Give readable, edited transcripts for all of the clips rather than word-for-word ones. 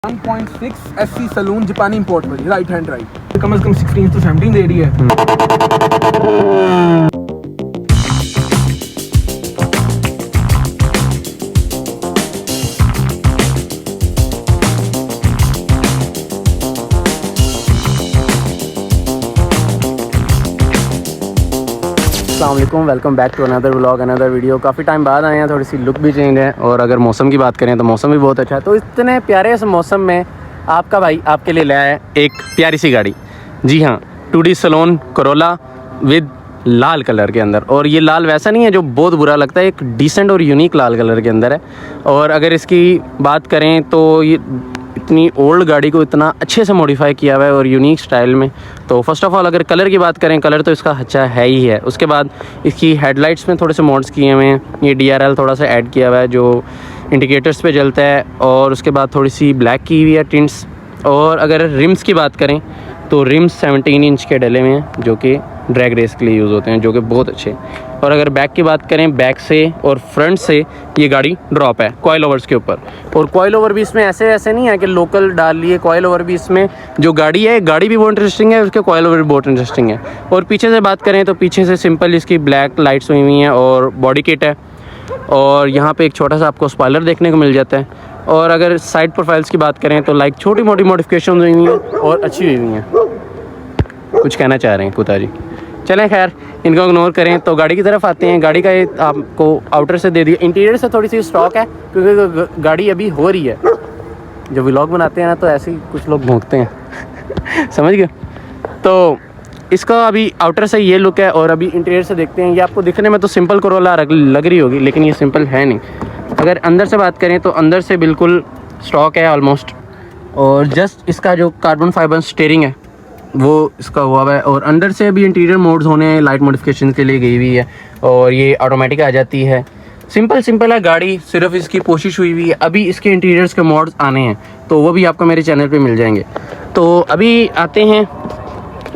1.6 SC saloon जापानी import वाली right hand drive कम से कम 16 to 17 दे रही है। अस्सलामुअलैकुम, welcome back to another vlog another video. काफ़ी टाइम बाद आए हैं, थोड़ी सी लुक भी चेंज है और अगर मौसम की बात करें तो मौसम भी बहुत अच्छा है। तो इतने प्यारे से मौसम में आपका भाई आपके लिए लाया है एक प्यारी सी गाड़ी। जी हाँ, 2D salon Corolla with Lal colour के अंदर। और ये लाल वैसा नहीं है जो बहुत बुरा लगता है, एक डिसेंट और यूनिक लाल कलर के अंदर है। और अगर इसकी बात करें तो ये इतनी ओल्ड गाड़ी को इतना अच्छे से मॉडिफाई किया हुआ है और यूनिक स्टाइल में। तो फर्स्ट ऑफ ऑल अगर कलर की बात करें, कलर तो इसका अच्छा है ही है। उसके बाद इसकी हेडलाइट्स में थोड़े से मॉड्स किए हुए हैं, ये DRL थोड़ा सा ऐड किया हुआ है जो इंडिकेटर्स पे जलता है। और उसके बाद थोड़ी सी ब्लैक की हुई है टिंट्स। और अगर रिम्स की बात करें तो रिम्स 17 इंच के डले हुए हैं जो कि ड्रैग रेस के लिए यूज़ होते हैं, जो कि बहुत अच्छे। और अगर बैक की बात करें, बैक से और फ्रंट से ये गाड़ी ड्रॉप है कॉइल ओवर्स के ऊपर। और कॉइल ओवर भी इसमें ऐसे नहीं है कि लोकल डाल लिए, कॉइल ओवर भी इसमें जो गाड़ी है, गाड़ी भी बहुत इंटरेस्टिंग है, उसके कॉइल ओवर भी बहुत इंटरेस्टिंग है। और पीछे से बात करें तो पीछे से सिंपल इसकी ब्लैक लाइट्स हुई हुई हैं और बॉडी किट है। और यहाँ पे एक छोटा सा आपको स्पॉइलर देखने को मिल जाता है। और अगर साइड प्रोफाइल्स की बात करें तो लाइक छोटी मोटी मॉडिफिकेशन हुई हुई हैं और अच्छी हुई हुई हैं। कुछ कहना चाह रहे हैं कुता जी? चलें खैर, इनको इग्नोर करें तो गाड़ी की तरफ आते हैं। गाड़ी का ये आपको आउटर से दे दिया, इंटीरियर से थोड़ी सी स्टॉक है क्योंकि गाड़ी अभी हो रही है। जब व्लॉग बनाते हैं ना तो ऐसे ही कुछ लोग भौंकते हैं समझ गए। तो इसका अभी आउटर से ये लुक है और अभी इंटीरियर से देखते हैं। ये आपको दिखने में तो सिंपल कोरोला लग रही होगी, लेकिन ये सिंपल है नहीं। अगर अंदर से बात करें तो अंदर से बिल्कुल स्टॉक है ऑलमोस्ट। और जस्ट इसका जो कार्बन फाइबर स्टीयरिंग है वो इसका हुआ है। और अंदर से भी इंटीरियर मोड्स होने हैं, लाइट मॉडिफिकेशन के लिए गई हुई है। और ये ऑटोमेटिक आ जाती है। सिंपल है गाड़ी, सिर्फ इसकी कोशिश हुई हुई है। अभी इसके इंटीरियर्स के मोड्स आने हैं तो वो भी आपको मेरे चैनल पे मिल जाएंगे। तो अभी आते हैं,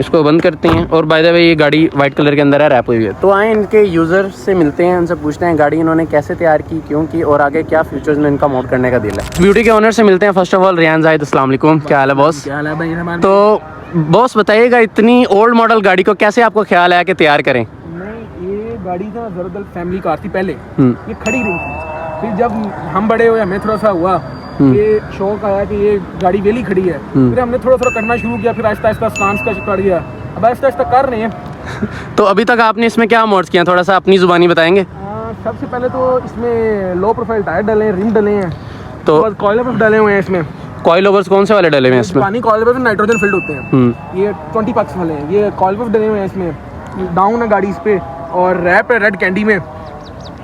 इसको बंद करते हैं। और बाय द वे ये गाड़ी वाइट कलर के अंदर है, रैप हुई है। तो आए इनके यूज़र से मिलते हैं, उनसे पूछते हैं गाड़ी इन्होंने कैसे तैयार की, क्यों की, और आगे क्या फ्यूचर्स में इनका मोड करने का दिल है। ब्यूटी के ओनर से मिलते हैं। First of all Riyan Zahid, अस्सलाम वालेकुम, क्या हाल है बॉस? क्या हाल है भाई? तो बॉस बताइएगा, इतनी ओल्ड मॉडल गाड़ी को कैसे आपको ख्याल आया कि तैयार करें? नहीं, ये गाड़ी ना दरअसल फैमिली कार थी पहले, ये खड़ी रही थी। फिर जब हम बड़े हुए, हमें थोड़ा सा हुआ ये शौक आया कि ये गाड़ी वेली खड़ी है। फिर हमने थोड़ा करना शुरू किया, फिर आहिस्ता आहिस्ता स्टांस का कर दिया, अब आहिस्ता आहिस्ता कर रहे हैं। तो अभी तक आपने इसमें क्या मोड्स किया, थोड़ा सा अपनी जुबानी बताएंगे? सबसे पहले तो इसमें लो प्रोफाइल टायर डले हैं, रिम डले हैं, तो कॉइल ओवर डले हुए हैं। इसमें कॉइल ओवर्स कौन से वाले डले हुए हैं इसमें? पानी कॉइल ओवर नाइट्रोजन फिल्ड होते हैं, ये 20 पक्स वाले हैं। ये कॉइल ओवर डले हुए हैं, इसमें डाउन है गाड़ी इस पे, और रैप है रेड कैंडी में।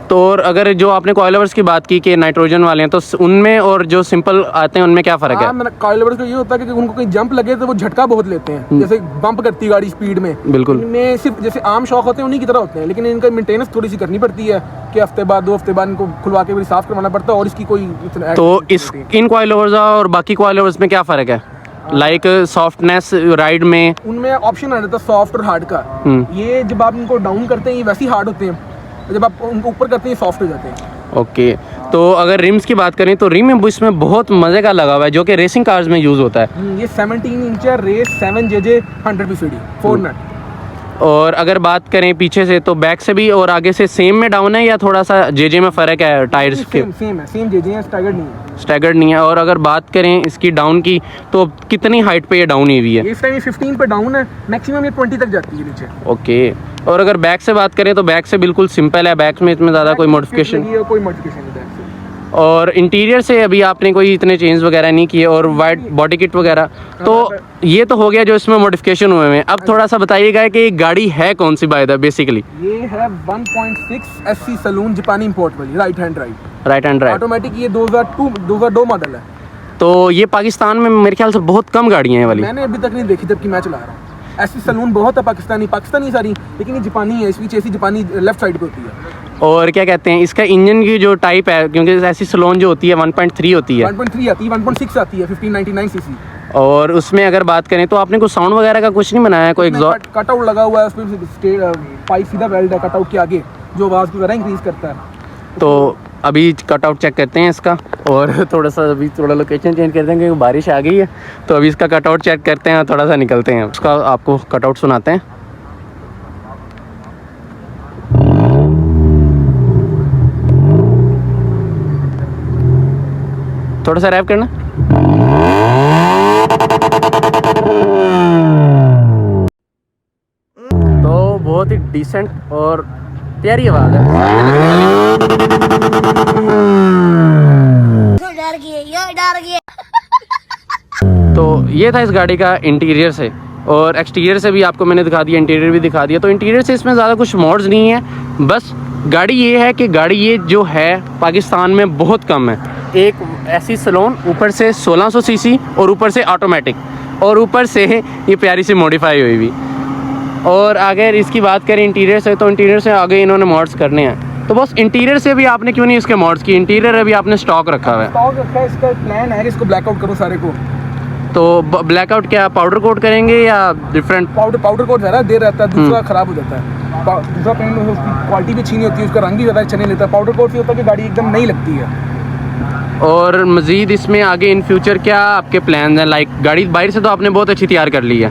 तो और अगर जो आपने कॉइल ओवर्स की बात की कि नाइट्रोजन वाले हैं, तो उनमें और जो सिंपल आते हैं उनमें क्या फ़र्क है? कॉइल ओवर्स का ये होता है कि उनको कहीं जंप लगे तो वो झटका बहुत लेते हैं, जैसे बम्प करती है गाड़ी स्पीड में। बिल्कुल, इनमें सिर्फ जैसे आम शौक होते हैं उन्हीं की तरह होते हैं, लेकिन इनका मेंटेनेंस थोड़ी सी करनी पड़ती है कि हफ्ते बाद 2 हफ्ते बाद इनको खुलवा के भी साफ करवाना पड़ता है। और इसकी कोई तो इन कॉइल ओवर्स और बाकी कॉइल ओवर्स में क्या फ़र्क है? लाइक सॉफ्टनेस राइड में उनमें ऑप्शन आ जाता है सॉफ्ट और हार्ड का। ये जब आप इनको डाउन करते हैं ये वैसे ही हार्ड होते हैं, जब आप उनको ऊपर करते हैं सॉफ्ट हो जाते हैं। ओके। तो अगर रिम्स की बात करें तो रिम इसमें बहुत मज़े का लगा हुआ है जो कि रेसिंग कार्स में यूज़ होता है। ये 17 इंच रेस 7JJ 100 PCD 4 नट। और अगर बात करें पीछे से तो बैक से भी और आगे से सेम में डाउन है या थोड़ा सा JJ में फ़र्क है टायर्स के? सेम है, सेम JJ है, स्टैगर्ड नहीं है। स्टैगर्ड नहीं है। और अगर बात करें इसकी डाउन की तो कितनी हाइट पे ये डाउन हुई है? इस टाइम 15 पे डाउन है, मैक्सिमम ये 20 तक जाती है नीचे। ओके। और अगर बैक से बात करें तो बैक से बिल्कुल सिंपल है, बैक में इतने ज़्यादा कोई मॉडिफिकेशन नहीं है, कोई मॉडिफिकेशन नहीं है। और इंटीरियर से अभी आपने कोई इतने चेंज वगैरह नहीं किए, और वाइट बॉडी किट वगैरह तो ये तो हो गया जो इसमें मॉडिफिकेशन हुए हैं। अब थोड़ा सा बताइएगा कि ये गाड़ी है कौन सी बाय द बेसिकली? ये है 1.6 SC सलून जापानी इंपोर्ट वाली राइट हैंड ड्राइव ऑटोमेटिक। ये 2002 मॉडल है। तो ये पाकिस्तान में मेरे ख्याल से बहुत कम गाड़ियाँ हैं वाली। मैंने अभी तक नहीं देखी जबकि मैं चला रहा हूँ। ऐसी सलून बहुत है पाकिस्तानी सारी, लेकिन ये जापानी है, इसकी चेसी जापानी लेफ्ट साइड पे होती है। और क्या कहते हैं इसका इंजन की जो टाइप है, क्योंकि ऐसी सलोन जो होती है 1.3 होती है, 1.3 आती है, 1.6 आती है 1599 सीसी। और उसमें अगर बात करें तो आपने कुछ साउंड वगैरह का कुछ नहीं बनाया है? कोई एग्जॉस्ट कट आउट लगा हुआ है उसमें, पाइप सीधा वेल्ड है कट आउट के आगे जो आवाज़ को ज़रा इंक्रीज करता है। तो अभी कटआउट चेक करते हैं इसका, और थोड़ा लोकेशन चेंज कर देंगे क्योंकि बारिश आ गई है। तो अभी इसका कटआउट चेक करते हैं और थोड़ा सा निकलते हैं, उसका आपको कटआउट सुनाते हैं। थोड़ा सा रैप करना। तो बहुत ही डिसेंट और प्यारी आवाज़ है। डर गए। तो ये था इस गाड़ी का इंटीरियर से, और एक्सटीरियर से भी आपको मैंने दिखा दिया, इंटीरियर भी दिखा दिया। तो इंटीरियर से इसमें ज़्यादा कुछ मॉड्स नहीं है, बस गाड़ी ये है कि गाड़ी ये जो है पाकिस्तान में बहुत कम है। एक ऐसी सलोन, ऊपर से 1600 सीसी और ऊपर से ऑटोमेटिक, और ऊपर से ये प्यारी सी मॉडिफाई हुई भी। और अगर इसकी बात करें इंटीरियर से, तो इंटीरियर से आगे इन्होंने मॉड्स करने हैं। तो बस इंटीरियर से भी आपने क्यों नहीं इसके मॉड्स की, इंटीरियर अभी आपने स्टॉक रखा हुआ है। स्टॉक रखा है, इसका प्लान है कि इसको ब्लैकआउट करूँ सारे को। तो ब्लैकआउट क्या पाउडर कोट करेंगे या डिफरेंट? पाउडर कोट ज़्यादा देर रहता है, दूसरा ख़राब हो जाता है। दूसरा पेंट में उसकी क्वालिटी भी अच्छी नहीं होती है, उसका रंग भी ज़्यादा अच्छा नहीं लेता। पाउडर कोट से होता है कि गाड़ी एकदम नई लगती है। और मज़ीद इसमें आगे इन फ्यूचर क्या आपके प्लान हैं? लाइक गाड़ी बाहर से तो आपने बहुत अच्छी तैयार कर ली है,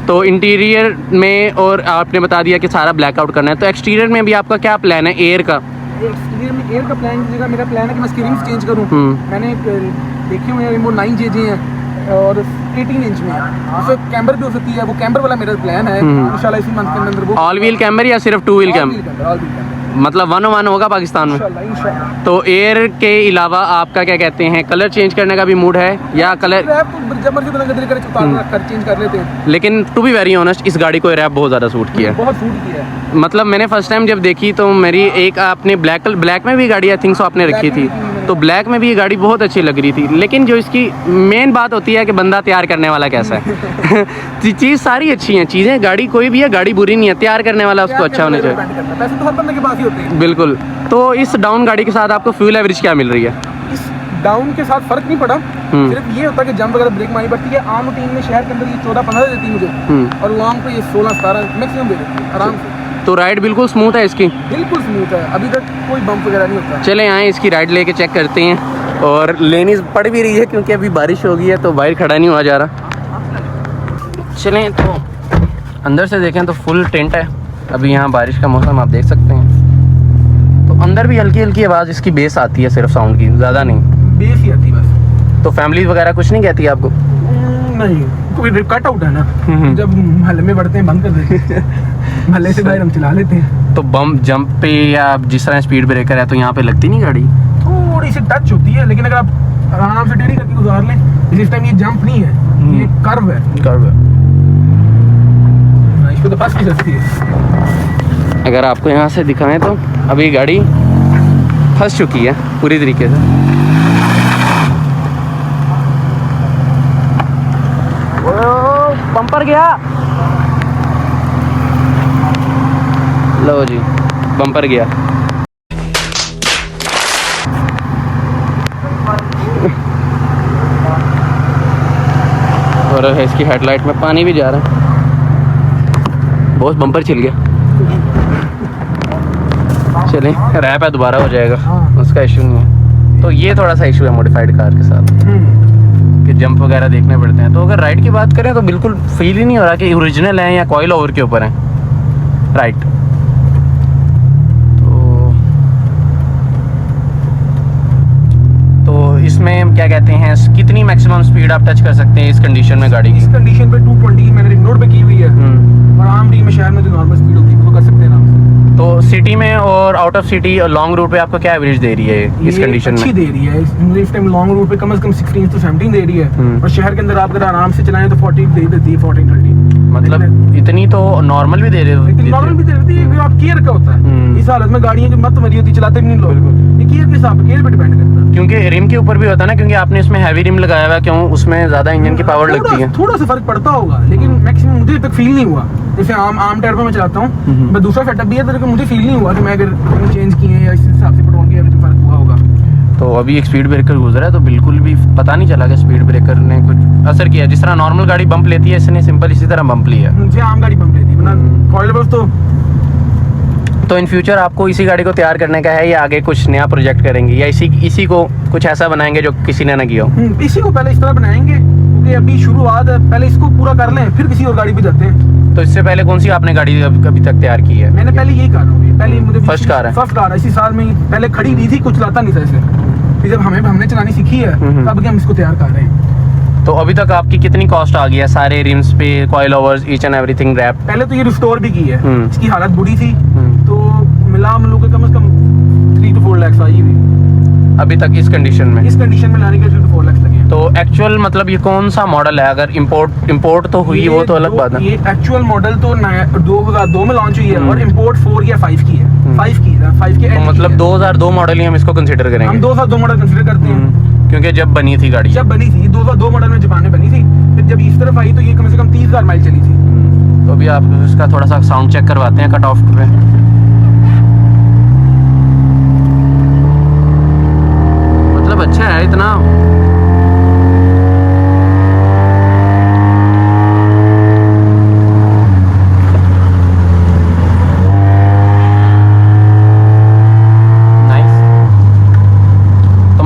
तो इंटीरियर में और आपने बता दिया कि सारा ब्लैकआउट करना है, तो एक्सटीरियर में भी आपका क्या प्लान है? एयर का एक्सटीरियर में एयर का प्लान की जगह मेरा प्लान है कि मैं इसकी रिम्स चेंज करूँ। मैंने देखे हुए हैं वो 9JJ हैं और 18 इंच में, उससे कैम्बर भी हो सकती है। वो कैम्बर वाला मेरा प्लान है इंशाल्लाह इसी मंथ के अंदर। वो ऑल व्हील कैम्बर या सिर्फ 2 व्हील कैम्बर? मतलब 101 होगा पाकिस्तान में। इंशाल्लाह। तो एयर के अलावा आपका क्या कहते हैं, कलर चेंज करने का भी मूड है या कलर? रैप तो जब मर्जी बदल कर चेंज कर लेते हैं। लेकिन टू बी वेरी ऑनेस्ट, इस गाड़ी को रैप बहुत ज़्यादा सूट किया है। बहुत सूट किया है। मतलब मैंने फर्स्ट टाइम जब देखी तो मेरी एक आपने ब्लैक में भी गाड़ी आई थिंक सो आपने रखी थी, तो ब्लैक में भी ये गाड़ी बहुत अच्छी लग रही थी। लेकिन जो इसकी मेन बात होती है कि बंदा तैयार करने वाला कैसा है। चीज़ सारी अच्छी हैं, चीज़ें गाड़ी कोई भी है, गाड़ी बुरी नहीं है, तैयार करने वाला उसको अच्छा होना चाहिए। पैसे तो हर बंदे के पास ही होते हैं। बिल्कुल। तो इस डाउन गाड़ी के साथ आपको फ्यूल एवरेज क्या मिल रही है? इस डाउन के साथ फर्क नहीं पड़ा, सिर्फ ये होता है कि जंप वगैरह ब्रेक मारनी पड़ती है। आम रूटीन में शहर के अंदर ये 14-15 देती है मुझे, और लॉन्ग पे ये 16-17 मैक्सिमम दे देती है आराम से। तो राइड बिल्कुल स्मूथ है इसकी? बिल्कुल स्मूथ है, अभी तक कोई बम्प वगैरह नहीं होता। चले आए इसकी राइड लेके चेक करते हैं। और लेनी पड़ भी रही है क्योंकि अभी बारिश हो गई है, तो बाहर खड़ा नहीं हुआ जा रहा। चलें तो अंदर से देखें तो फुल टेंट है। अभी यहाँ बारिश का मौसम आप देख सकते हैं, तो अंदर भी हल्की हल्की आवाज़ इसकी बेस आती है, सिर्फ साउंड की, ज़्यादा नहीं, बेस ही आती है बस। तो फैमिली वगैरह कुछ नहीं कहती आपको? नहीं, कोई कट आउट है ना, जब महल्ले में बढ़ते हैं बंद कर देते हैं। महल्ले से बाहर हम चला लेते हैं। तो बम जंप पे या जिस तरह स्पीड ब्रेकर है तो यहाँ पे लगती नहीं गाड़ी? थोड़ी सी टच होती है, लेकिन अगर आप आराम से टेढ़ी करके गुजार लें। इस टाइम ये जंप नहीं है, ये कर्व है। कर्व है, इस पे तो फंस भी सकती है। अगर आपको यहाँ से दिखाएं तो अभी गाड़ी फंस चुकी है पूरी तरीके से। बम्पर गया, लो जी बम्पर गया। और इसकी हेडलाइट में पानी भी जा रहा है, बहुत बम्पर छिल गया। चलें, रैप है, दोबारा हो जाएगा, उसका इशू नहीं है। तो ये थोड़ा सा इशू है मॉडिफाइड कार के साथ कि जंप वगैरह देखने पड़ते हैं। तो अगर राइड की बात करें तो बिल्कुल फील ही नहीं हो रहा कि ओरिजिनल है या कॉइल ओवर के ऊपर है राइट। तो इसमें क्या कहते हैं, कितनी मैक्सिमम स्पीड आप टच कर सकते हैं इस कंडीशन में गाड़ी की? इस कंडीशन पे 220 मैंने रिंग रोड पे की हुई है, और आम डी में शहर में जो नॉर्मल स्पीड होती है वो कर सकते हैं ना। तो सिटी में और आउट ऑफ सिटी और लॉन्ग रूट पे आपको क्या एवरेज दे रही है इस कंडीशन में? अच्छी दे रही है मुझे इस टाइम। लॉन्ग रूट पे कम से कम 16 to 17 दे रही है, और शहर के अंदर आप अगर आराम से चलाएं तो 40 दे देती है, 40-30। मतलब इतनी तो नॉर्मल भी दे रहे हो? इतनी नॉर्मल भी दे देती है, आप गियर का होता है। इस हालत में गाड़ियां जो मत मरी होती चलाते भी नहीं लोग, ये गियर के हिसाब गियर पे डिपेंड करता है। क्योंकि रिम के ऊपर भी होता है ना, क्योंकि आपने इसमें हैवी रिम लगाया हुआ है, क्यों उसमें ज्यादा इंजन की पावर लगती है। थोड़ा सा फर्क पड़ता होगा, लेकिन मैक्सिमम मुझे तक फील नहीं हुआ। जैसे आम टायर पे मैं चलाता हूँ, मैं दूसरा सेटअप भी है तो मुझे फील नहीं हुआ कि मैं अगर चेंज किए हैं या इस हिसाब से पेट्रोल की एवरेज में फर्क हुआ होगा। तो अभी एक स्पीड ब्रेकर गुजरा है तो बिल्कुल भी पता नहीं चला कि स्पीड ब्रेकर ने कुछ असर किया। जिस तरह नॉर्मल गाड़ी बम्प लेती है, इसने सिंपल इसी तरह बम्प लिया। मुझे आम गाड़ी बम्प लेती है, वरना कॉइल बस तो तो इन फ्यूचर आपको इसी गाड़ी को तैयार करने का है या आगे कुछ नया प्रोजेक्ट करेंगे या इसी को कुछ ऐसा बनाएंगे जो किसी ने ना किया हो? इसी को पहले इस तरह बनाएंगे क्योंकि अभी शुरुआत है, पहले इसको पूरा कर लें फिर किसी और गाड़ी पे जाते हैं। तो इससे पहले कौन सी आपने गाड़ी अभी तक तैयार की है? मैंने पहले यही कार होगी, पहले मुझे फर्स्ट कार है? फर्स्ट कार है, इसी साल में ही पहले खड़ी नहीं थी, कुछ चलाता नहीं था इसे। फिर जब हमने चलानी सीखी है तब हम इसको तैयार कर रहे हैं। तो अभी तक आपकी कितनी कॉस्ट आ गई है सारे रिम्स पे, coilovers, each and everything wrap? पहले तो ये रिस्टोर भी की है, इसकी हालत बुरी थी तो मिला के कम से कम 3 to 4 लाख आई हुई अभी तक इस कंडीशन में लाने के 3 to 4 लाख लगे। तो एक्चुअल मतलब ये कौन सा मॉडल है? अगर इंपोर्ट तो हुई वो तो अलग बात है। ये एक्चुअल मॉडल तो 2002 में लॉन्च हुई है और इंपोर्ट 4 या 5 की है। 5 की तो मतलब 2002 मॉडल ही हम इसको कंसीडर करेंगे? हम 2002 मॉडल कंसीडर करते हैं क्योंकि जब बनी थी गाड़ी, जब बनी थी 2002 मॉडल में जापान में बनी थी। फिर जब इस तरफ आई तो ये कम से कम 30,000 माइल चली थी। तो अभी आप इसका थोड़ा सा साउंड चेक करवाते हैं कट ऑफ पे। मतलब अच्छा है इतना।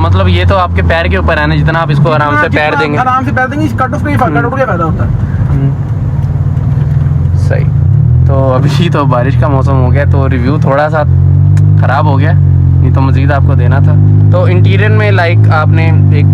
मतलब ये तो आपके पैर के ऊपर है ना, जितना आप इसको आराम से पैर देंगे इस कट ऑफ का फायदा होता है। सही। तो अभी तो बारिश का मौसम हो गया तो रिव्यू थोड़ा सा ख़राब हो गया, नहीं तो मज़ीद आपको देना था। तो इंटीरियर में लाइक आपने एक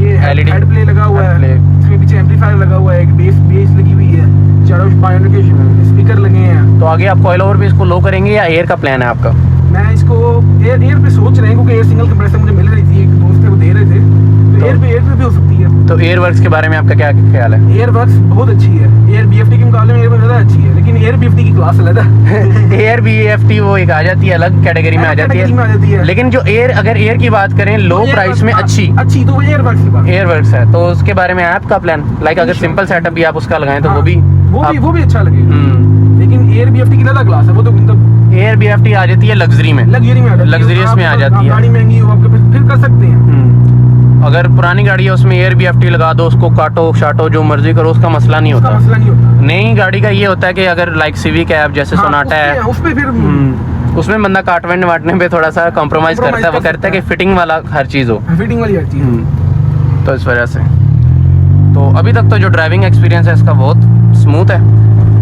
ये LED हेड प्ले लगा हुआ है, इसमें पीछे एम्पलीफायर लगा हुआ है, एक बेस लगी हुई है, चारों बायोनिक के स्पीकर लगे हैं। तो आगे आप कॉइल ओवर पे इसको लो करेंगे या एयर का प्लान है आपका? मैं इसको एयर पे सोच रहे हैं क्योंकि एयर सिंगल कंप्रेसर मुझे मिल रही थी, एक दोस्त है वो दे रहे थे, तो एयर पे भी हो सकती है। तो एयर वर्क्स के बारे में आपका क्या ख्याल है? एयर वर्क्स बहुत अच्छी है, एयर BFT के मुकाबले में एयर ज़्यादा अच्छी है, लेकिन एयर BFT की क्लास अलग है। एयर BFT वो एक आ जाती है, अलग कैटेगरी में आ जाती है। लेकिन जो अगर एयर की बात करें लो प्राइस में अच्छी तो वो एयर वर्क्स की बात, एयर वर्क्स है। तो उसके बारे में आपका प्लान लाइक अगर सिंपल सेटअप भी आप उसका लगाएं तो वो भी अच्छा लगेगा। लेकिन एयर BFT की अलग क्लास है, वो तो मतलब एयर BFT आ जाती है लग्जरी में, लग्जरियस में आ जाती है। गाड़ी महंगी हो आपके फिर कर सकते हैं। अगर पुरानी गाड़ी है उसमें एयर BFT लगा दो, उसको काटो शाटो जो मर्जी करो, उसका मसला नहीं होता। नई गाड़ी का ये होता है कि अगर लाइक सिविक है जैसे सोनाटा है, उसमें बंदा काटने वाटने पे थोड़ा सा कॉम्प्रोमाइज करता है। वो करता है कि फिटिंग वाला हर चीज़ हो, फिटिंग वाली हर चीज़। तो इस वजह से तो अभी तक तो जो ड्राइविंग एक्सपीरियंस है इसका बहुत स्मूथ है।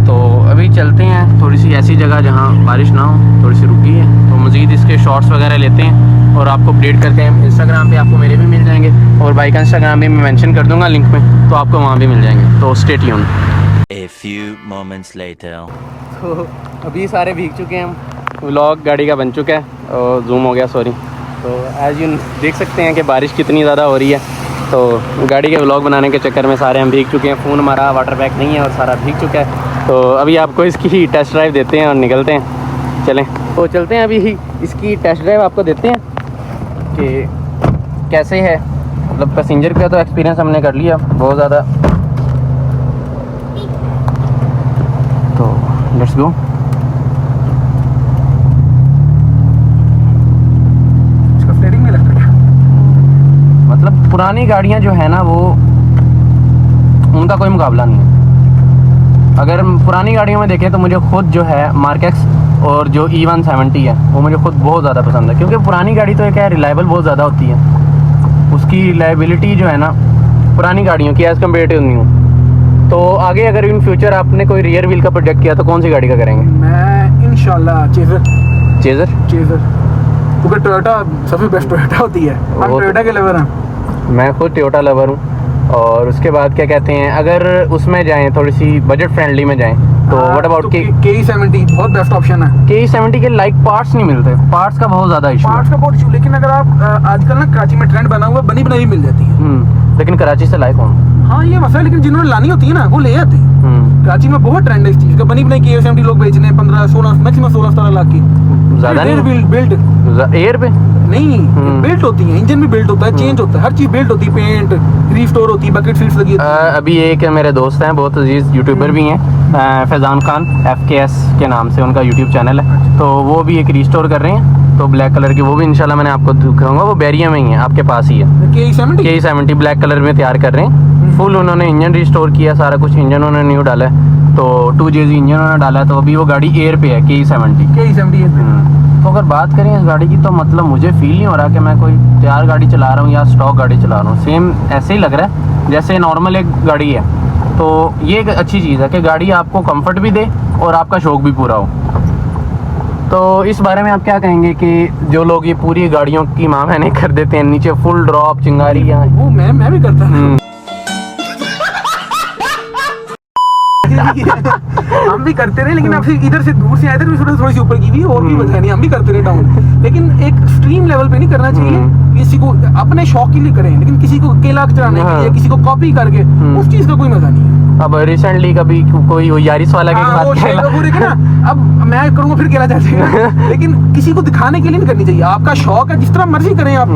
तो अभी चलते हैं थोड़ी सी ऐसी जगह जहाँ बारिश ना हो, थोड़ी सी रुकी है, तो मज़ीद इसके शॉर्ट्स वगैरह लेते हैं और आपको अपडेट करते हैं। इंस्टाग्राम पे आपको मेरे भी मिल जाएंगे और बाइक का इंस्टाग्राम भी मैं मेंशन कर दूंगा लिंक में, तो आपको वहाँ भी मिल जाएंगे। तो stay tune. A few moments later. तो अभी सारे भीग चुके हैं, व्लॉग गाड़ी का बन चुका है और जूम हो गया, सॉरी। तो एज यू देख सकते हैं कि बारिश कितनी ज़्यादा हो रही है, तो गाड़ी के व्लॉग बनाने के चक्कर में सारे हम भीग चुके हैं। फ़ोन हमारा वाटर बैग नहीं है और सारा भीग चुका है। तो अभी आपको इसकी टेस्ट ड्राइव देते हैं और निकलते हैं। चलें तो चलते हैं, अभी इसकी टेस्ट ड्राइव आपको देते हैं कि कैसे है। मतलब पैसेंजर का तो एक्सपीरियंस हमने कर लिया बहुत ज़्यादा, तो लेट्स गो। मतलब पुरानी गाड़ियां जो है ना वो उनका कोई मुकाबला नहीं है। अगर पुरानी गाड़ियों में देखें तो मुझे खुद जो है मार्केक्स और जो E170 है वो मुझे खुद बहुत ज़्यादा पसंद है, क्योंकि पुरानी गाड़ी तो एक है रिलायबल बहुत ज़्यादा होती है, उसकी रिलायबिलिटी जो है ना पुरानी गाड़ियों की एज़ कम्पेयर टू न्यू। तो आगे अगर इन फ्यूचर आपने कोई रियर व्हील का प्रोजेक्ट किया तो कौन सी गाड़ी का करेंगे? मैं इंशाल्लाह चेज़र, क्योंकि टोयोटा सबसे बेस्ट टोयोटा होती है, हम टोयोटा के लवर हैं। मैं खुद टोयोटा लवर हूँ। और उसके बाद क्या कहते हैं, अगर उसमें जाएं थोड़ी सी बजट फ्रेंडली में जाएं तो व्हाट अबाउट KE70 बहुत बेस्ट ऑप्शन है। KE70 के लाइक पार्ट्स नहीं मिलते, पार्ट्स का बहुत ज़्यादा इशू है। लेकिन अगर आप आजकल ना कराची में ट्रेंड बना हुआ बनी बनाई मिल जाती है। लेकिन कराची से लाइक कौन? हाँ ये मसला है, लेकिन जिन्होंने लानी होती है ना वो ले आते हैं। कराची में बहुत ट्रेंड है इस चीज़ का, बनी बनाई KE70 लोग बेच रहे हैं 15-16 मैक्सिमम 16-17 लाख की। ज़्यादा नहीं बिल्ड एयर पे नहीं बिल्ट होती है, इंजन भी बिल्ट होता है, चेंज होता है, हर चीज़ बिल्ट होती है, पेंट रिस्टोर होती है, बकेट सीट्स लगी होती है। अभी एक मेरे दोस्त हैं बहुत अजीज यूट्यूबर भी हैं, फैज़ान खान FKS के नाम से उनका यूट्यूब चैनल है, तो वो भी एक रिस्टोर कर रहे हैं। तो ब्लैक कलर की वो भी इंशाल्लाह मैंने आपको दिखाऊंगा, वो बैरिया में ही है, आपके पास ही है। KE70 ब्लैक कलर में तैयार कर रहे हैं। फुल उन्होंने इंजन रिस्टोर किया, सारा कुछ इंजन उन्होंने न्यू डाला है। तो 2JZ इंजन उन्होंने डाला है, तो अभी वो गाड़ी एयर पे है KE70। KE70 तो अगर बात करें इस गाड़ी की तो मतलब मुझे फील नहीं हो रहा कि मैं कोई तैयार गाड़ी चला रहा हूँ या स्टॉक गाड़ी चला रहा हूँ। सेम ऐसे ही लग रहा है जैसे नॉर्मल एक गाड़ी है। तो ये एक अच्छी चीज़ है कि गाड़ी आपको कंफर्ट भी दे और आपका शौक भी पूरा हो। तो इस बारे में आप क्या कहेंगे कि जो लोग ये पूरी गाड़ियों की माँ कर देते हैं, नीचे फुल ड्रॉप चिंगारी यहाँ। वो मैं भी करता हूँ। हम भी करते रहे, लेकिन अब से इधर से दूर से आए थे तो थोड़ी सी ऊपर की भी और भी वजह नहीं, हम भी करते रहे डाउन। लेकिन एक एक्सट्रीम लेवल पे नहीं करना चाहिए। किसी को अपने शौक के लिए करें, लेकिन किसी को अकेला चलाने के लिए, किसी को कॉपी करके, उस चीज का कोई मजा नहीं है। अब रिसेंटली कभी कोई यारिस वाला के वो साथ शेर पूरे ना, अब मैं करूँगा फिर अकेला चल जाएगा। लेकिन किसी को दिखाने के लिए नहीं करनी चाहिए। आपका शौक है, जिस तरह मर्जी करें आप,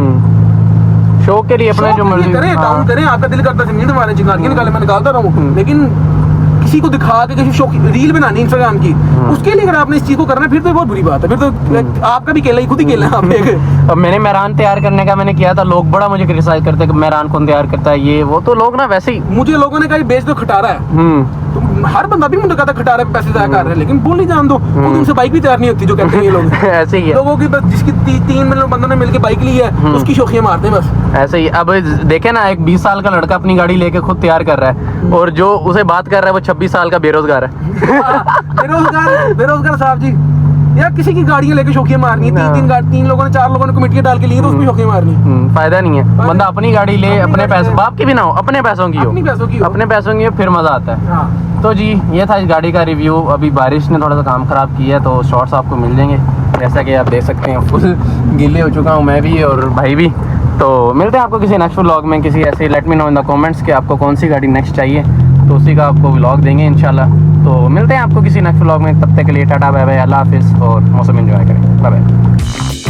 शौक के लिए अपने जो मर्जी करें, डाउन करें। आपका दिल करता है जमीन मारे चिंगारियां निकाले, मैं निकालता रहूं, लेकिन किसी को दिखा के किसी शौक रील बनानी इंस्टाग्राम की, उसके लिए अगर आपने इस चीज को करना है फिर तो बहुत बुरी बात है। फिर तो आपका भी केला ही, खुद ही केला है आप एक। अब मैंने मेहरान तैयार करने का मैंने किया था, लोग बड़ा मुझे क्रिटिसाइज करते हैं कि मेहरान कौन तैयार करता है ये वो। तो लोग ना वैसे ही, मुझे लोगों ने कहा बेच दो खटारा है, तो हर बंदा भी मुझे कहता खटारे पे पैसे जाया कर रहे हैं, लेकिन बोल नहीं जान दो, खुद उनसे बाइक भी तैयार नहीं होती जो कहते हैं ये लोग। ऐसे ही है लोगों की बस जिसकी 3 मिलियन बंदों ने मिलकर बाइक ली है, उसकी शौकियां मारते हैं बस। ऐसे ही। अब देखे ना, एक 20 साल का लड़का अपनी गाड़ी लेके खुद तैयार कर रहा है, और जो उसे बात कर रहा है वो 26 साल का बेरोजगार है। बेरोजगार साहब जी, यार किसी की गाड़ियां लेके शौकियां मारनी है। 3 लोगों ने 4 लोगों ने कमेटियां डाल के लिए तो उसमें शौकियां मारनी, फायदा नहीं है। बंदा अपनी गाड़ी ले, अपने पैसे, बाप की भी ना हो, अपने पैसों की हो, अपनी पैसों की हो, अपने पैसों की हो, फिर मजा आता है। हाँ। तो जी ये था इस गाड़ी का रिव्यू। अभी बारिश ने थोड़ा सा काम ख़राब किया है, तो शॉर्ट्स आपको मिल जाएंगे। जैसा कि आप देख सकते हैं फुल गीले हो चुका हूँ मैं भी और भाई भी। तो मिलते हैं आपको किसी नेक्स्ट व्लॉग में, किसी ऐसे। Let me know in the comments कि आपको कौन सी गाड़ी नेक्स्ट चाहिए, तो उसी का आपको व्लॉग देंगे इंशाल्लाह। तो मिलते हैं आपको किसी नेक्स्ट व्लॉग में, तब तक के लिए टाटा बाय बाय, अल्लाह हाफिज़, और मौसम एंजॉय करें। Bye bye.